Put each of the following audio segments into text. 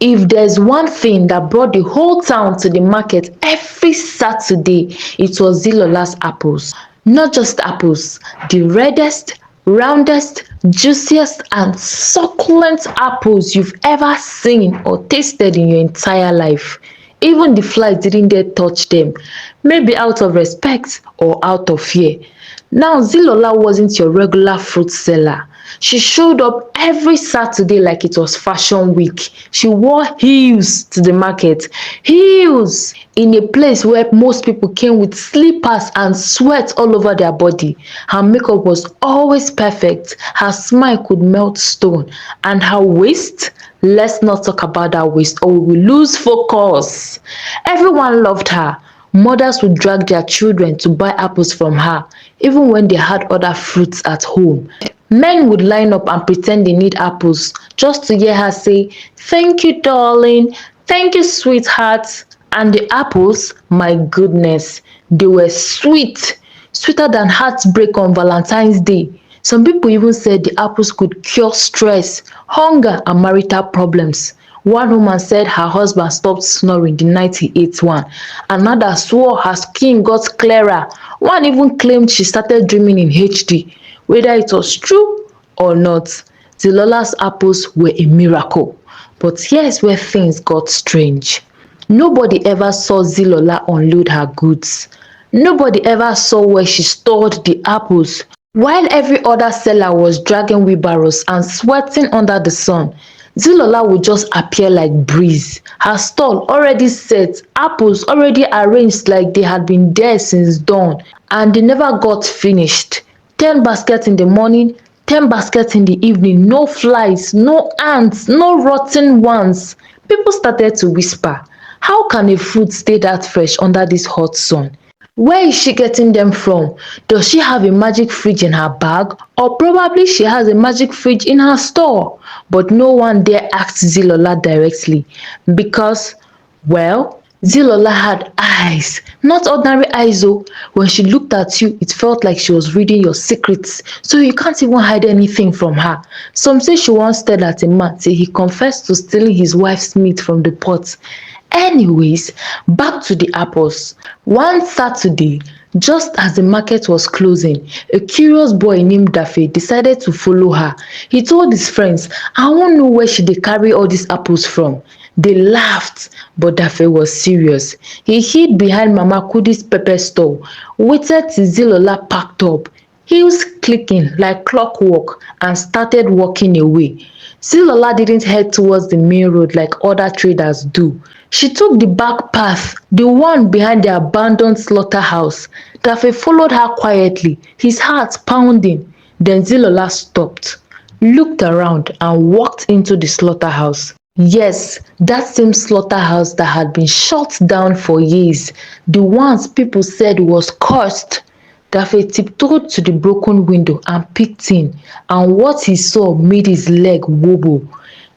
If there's one thing that brought the whole town to the market every Saturday, it was Zilola's apples. Not just apples, the reddest, roundest, juiciest, and succulent apples you've ever seen or tasted in your entire life. Even the flies didn't dare touch them, maybe out of respect or out of fear. Now, Zilola wasn't your regular fruit seller. She showed up every Saturday like it was fashion week. She wore heels to the market. Heels! In a place where most people came with slippers and sweat all over their body. Her makeup was always perfect. Her smile could melt stone. And her waist? Let's not talk about that waist or we will lose focus. Everyone loved her. Mothers would drag their children to buy apples from her, even when they had other fruits at home. Men would line up and pretend they need apples just to hear her say, "Thank you, darling. Thank you, sweetheart." And the apples, my goodness, they were sweet, sweeter than heartbreak on Valentine's Day. Some people even said the apples could cure stress, hunger, and marital problems. One woman said her husband stopped snoring the night he ate one. Another swore her skin got clearer. One even claimed she started dreaming in HD. Whether it was true or not, Zilola's apples were a miracle. But here's where things got strange. Nobody ever saw Zilola unload her goods. Nobody ever saw where she stored the apples. While every other seller was dragging wheelbarrows and sweating under the sun, Zilola would just appear like breeze. Her stall already set, apples already arranged like they had been there since dawn, and they never got finished. 10 baskets in the morning, 10 baskets in the evening, no flies, no ants, no rotten ones. People started to whisper, how can a fruit stay that fresh under this hot sun? Where is she getting them from? Does she have a magic fridge in her bag? Or probably she has a magic fridge in her store? But no one dare ask Zilola directly because, well, Zilola had eyes, not ordinary eyes though. When she looked at you, it felt like she was reading your secrets, so you can't even hide anything from her. Some say she once stared at a man till he confessed to stealing his wife's meat from the pot. Anyways, back to the apples. One Saturday, just as the market was closing, a curious boy named Daffy decided to follow her. He told his friends, I won't know where she dey carry all these apples from. They laughed, but Daffy was serious. He hid behind Mama Kudi's pepper store, waited till Zilola packed up, heels clicking like clockwork, and started walking away. Zilola didn't head towards the main road like other traders do. She took the back path, the one behind the abandoned slaughterhouse. Daffy followed her quietly, his heart pounding. Then Zilola stopped, looked around, and walked into the slaughterhouse. Yes, that same slaughterhouse that had been shut down for years, the ones people said was cursed. Daffy tiptoed to the broken window and peeked in, and what he saw made his leg wobble.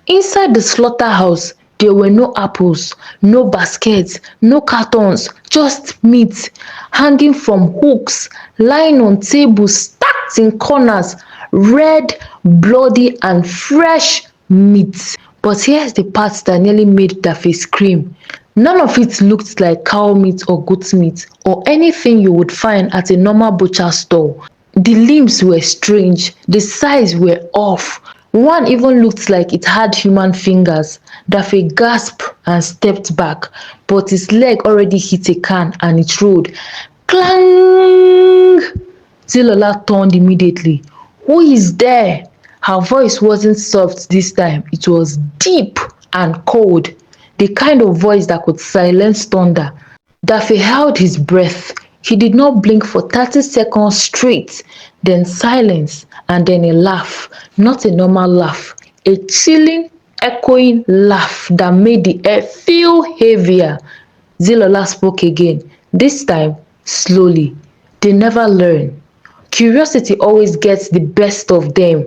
Inside the slaughterhouse, there were no apples, no baskets, no cartons, just meat, hanging from hooks, lying on tables, stacked in corners, red, bloody, and fresh meat. But here's the part that nearly made Daffy scream. None of it looked like cow meat or goat meat or anything you would find at a normal butcher store. The limbs were strange, the size were off. One even looked like it had human fingers. Daffy gasped and stepped back, but his leg already hit a can and it rolled. Clang! Zilola turned immediately. Who is there? Her voice wasn't soft this time, it was deep and cold, the kind of voice that could silence thunder. Daffy held his breath. He did not blink for 30 seconds straight, then silence, and then a laugh, not a normal laugh, a chilling, echoing laugh that made the air feel heavier. Zilola spoke again, this time slowly. They never learn. Curiosity always gets the best of them.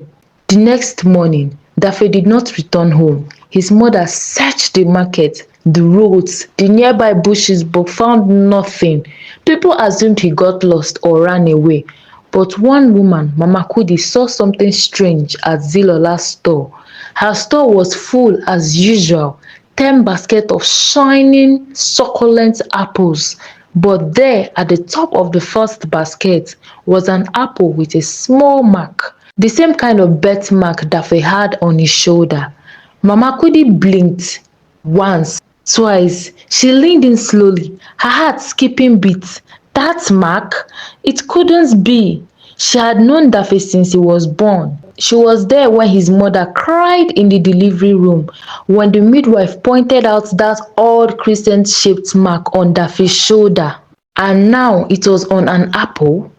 The next morning, Daffy did not return home. His mother searched the market, the roads, the nearby bushes, but found nothing. People assumed he got lost or ran away. But one woman, Mama Kudi, saw something strange at Zilola's store. Her store was full as usual. 10 baskets of shining, succulent apples. But there, at the top of the first basket, was an apple with a small mark, the same kind of birthmark Daffy had on his shoulder. Mama Kudi blinked once, twice. She leaned in slowly, her heart skipping beats. That mark? It couldn't be. She had known Daffy since he was born. She was there when his mother cried in the delivery room, when the midwife pointed out that odd crescent-shaped mark on Daffy's shoulder. And now it was on an apple.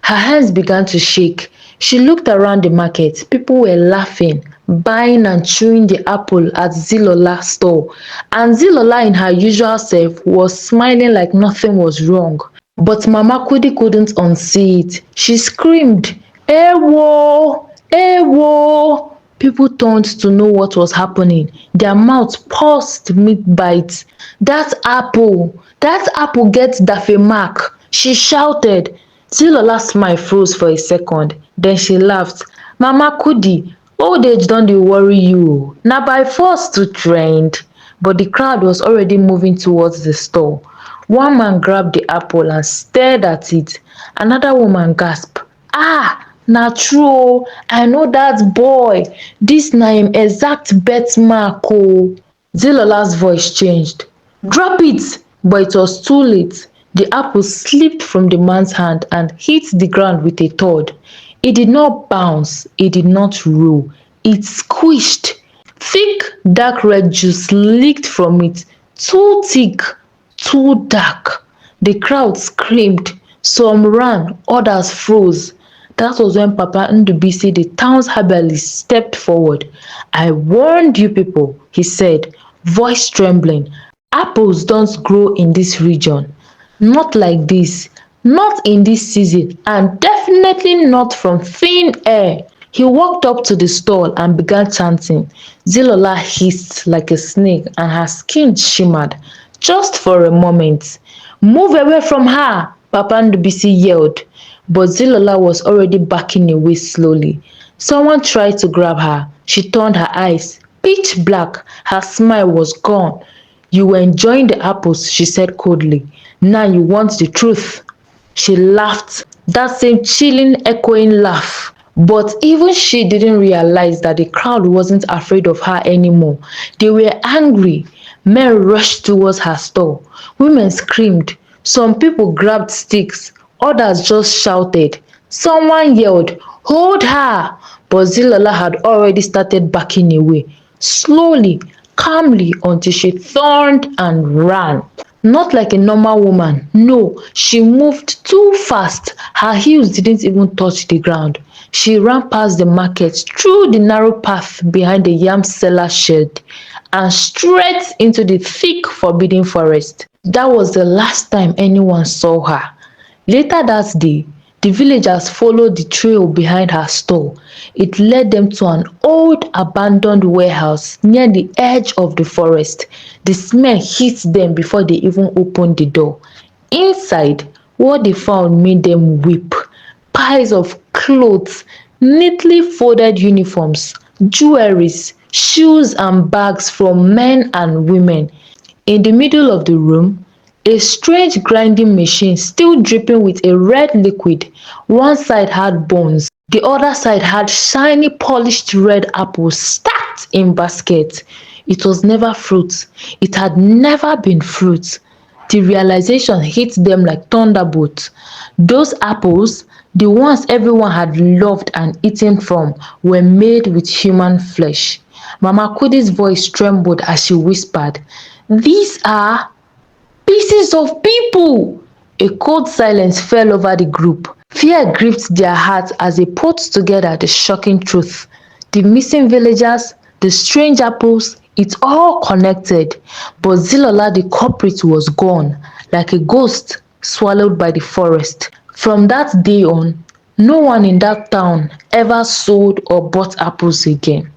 Her hands began to shake. She looked around the market. People were laughing, buying and chewing the apple at Zilola's store. And Zilola, in her usual self, was smiling like nothing was wrong. But Mama Kudi couldn't unsee it. She screamed, "Ewo! Ewo!" People turned to know what was happening. Their mouths paused mid-bite. That apple gets Daffy mark," she shouted. Zilola's smile froze for a second. Then she laughed. "Mama Kudi, old age don dey worry you oo. Na by force to trend." But the crowd was already moving towards the store. One man grabbed the apple and stared at it. Another woman gasped, "Ah, na true oo, I know dat boy. Dis na im exact birthmark oo." Zilola's voice changed. "Drop it!" But it was too late. The apple slipped from the man's hand and hit the ground with a thud. It did not bounce, it did not roll, it squished. Thick, dark red juice leaked from it, too thick, too dark. The crowd screamed. Some ran, others froze. That was when Papa Ndubisi, the town's herbalist, stepped forward. "I warned you people," he said, voice trembling. "Apples don't grow in this region. Not like this. Not in this season, and definitely not from thin air." He walked up to the stall and began chanting. Zilola hissed like a snake and her skin shimmered. Just for a moment. "Move away from her!" Papa Ndubisi yelled. But Zilola was already backing away slowly. Someone tried to grab her. She turned her eyes pitch black. Her smile was gone. "You were enjoying the apples," she said coldly. "Now you want the truth." She laughed, that same chilling, echoing laugh. But even she didn't realize that the crowd wasn't afraid of her anymore. They were angry. Men rushed towards her store. Women screamed. Some people grabbed sticks. Others just shouted. Someone yelled, "Hold her!" But Zilola had already started backing away, slowly, calmly, until she turned and ran. Not like a normal woman. No, she moved too fast. Her heels didn't even touch the ground. She ran past the market, through the narrow path behind the yam seller shed, and straight into the thick, forbidden forest. That was the last time anyone saw her. Later that day, the villagers followed the trail behind her store. It led them to an old abandoned warehouse near the edge of the forest. The smell hit them before they even opened the door. Inside, what they found made them weep. Piles of clothes, neatly folded uniforms, jewelries, shoes and bags from men and women. In the middle of the room, a strange grinding machine still dripping with a red liquid. One side had bones, the other side had shiny polished red apples stacked in baskets. It was never fruit. It had never been fruit. The realization hit them like thunderbolts. Those apples, the ones everyone had loved and eaten from, were made with human flesh. Mama Kudi's voice trembled as she whispered, "These are pieces of people!" A cold silence fell over the group. Fear gripped their hearts as they put together the shocking truth. The missing villagers, the strange apples, it all connected. But Zilola, the culprit, was gone, like a ghost swallowed by the forest. From that day on, no one in that town ever sold or bought apples again.